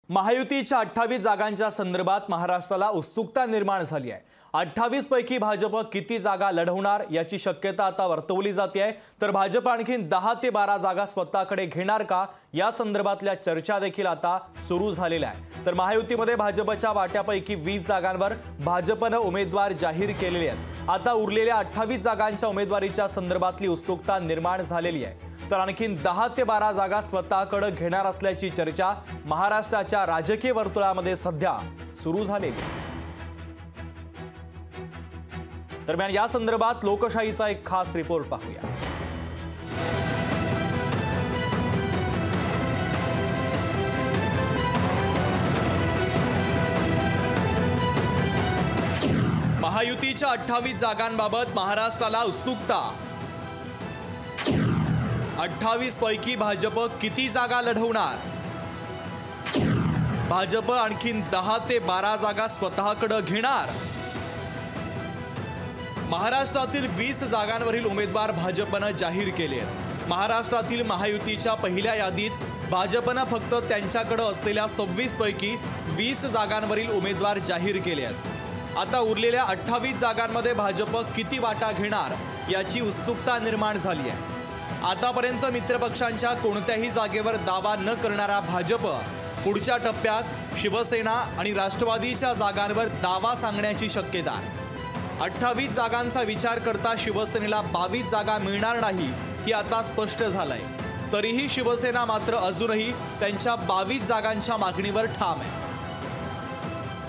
महायुतीच्या 28 जागांच्या संदर्भात महाराष्ट्राला उत्सुकता निर्माण झाली आहे। 28 पैकी भाजप किती जागा लढवणार याची शक्यता आता वर्तवली जाते आहे। तर भाजप आणखीन 10 ते 12 जागा स्वतःकडे घेणार का या संदर्भातल्या चर्चा देखील आता सुरू झालेल्या आहे। तर महायुतीमध्ये भाजपच्या वाट्यापैकी 20 जागांवर भाजपने उमेदवार जाहीर केलेले आहेत। आता उरलेल्या 28 जागांच्या उमेदवारीच्या संदर्भातली उत्सुकता निर्माण झालेली आहे। तर आणखीन 10 ते 12 जागा स्वतःकडे घेणार असल्याची चर्चा महाराष्ट्राच्या राजकीय वर्तुळामध्ये सध्या सुरू झालेली आहे। दरम्यान या संदर्भात लोकशाहीचा एक खास रिपोर्ट पाहूया। महायुतीच्या 28 जागांबाबत महाराष्ट्राला उत्सुकता। 28 पैकी भाजप किती जागा लढवणार? भाजप आणखीन 10 ते 12 जागा स्वतःकडे घेणार? महाराष्ट्रातील 20 जागांवरील उमेदवार भाजपने जाहीर केले आहेत। महाराष्ट्रातील महायुतीच्या पहिल्या यादीत भाजपने फक्त त्यांच्याकडे असलेल्या 26 पैकी 20 जागांवरील उमेदवार जाहीर केले आहेत। आता उरलेल्या 28 जागांमध्ये भाजप किती वाटा घेणार याची उत्सुकता निर्माण झाली आहे। आतापर्यंत मित्रपक्षांच्या कोणत्याही जागेवर दावा न करणारा भाजप पुढच्या टप्प्यात शिवसेना आणि राष्ट्रवादीच्या जागांवर दावा सांगण्याची शक्यता आहे। 28 जागांचा विचार करता शिवसेनेला 22 जागा मिळणार नाही ही आता स्पष्ट झालंय। तरीही शिवसेना मात्र अजूनही त्यांच्या 22 जागांच्या मागणीवर ठाम आहे।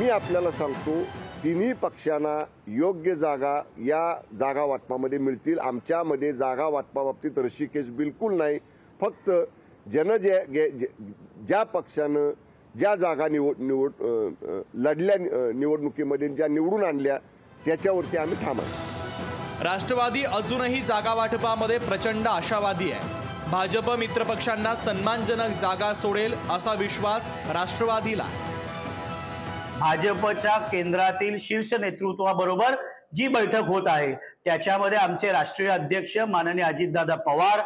मी आपल्याला सांगतो, तिन्ही पक्षांना योग्य जागा या जागा वाटपामध्ये मिळतील। आमच्यामध्ये जागा वाटपाबाबतीत रशिकेश बिलकुल नाही। फक्त ज्या पक्षानं ज्या जागा लढल्या निवडणुकीमध्ये ज्या निवडून आणल्या त्याच्यावरती आम्ही ठाम आहोत। राष्ट्रवादी अजूनही जागा वाटपामध्ये प्रचंड आशावादी आहे। भाजप मित्रपक्षांना सन्मानजनक जागा सोडेल असा विश्वास राष्ट्रवादीला। भाजपच्या केंद्रातील शीर्ष नेतृत्वाबरोबर जी बैठक होत आहे त्याच्यामध्ये आमचे राष्ट्रीय अध्यक्ष माननीय अजितदादा पवार,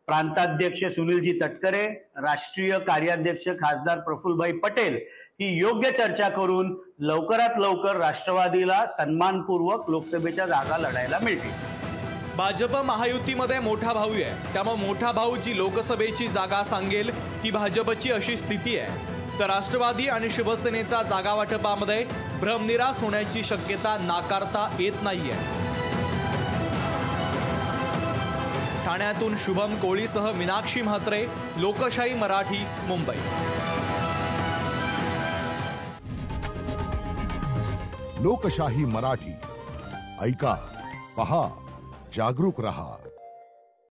प्रांताध्यक्ष सुनीलजी तटकरे, राष्ट्रीय कार्याध्यक्ष खासदार प्रफुल्लभाई पटेल ही योग्य चर्चा करून लवकरात लवकर राष्ट्रवादीला सन्मानपूर्वक लोकसभेच्या जागा लढायला मिळतील। भाजप महायुतीमध्ये मोठा भाऊ आहे, त्यामुळे मोठा भाऊ जी लोकसभेची जागा सांगेल ती भाजपची अशी स्थिती आहे। तर राष्ट्रवादी आणि शिवसेनेचा जागा वाटपामध्ये भ्रमनिरास होण्याची शक्यता नाकारता येत नाहीये। ठाण्यातून शुभम कोळीसह मीनाक्षी म्हात्रे, लोकशाही मराठी, मुंबई। लोकशाही मराठी ऐका, पहा, जागरूक रहा।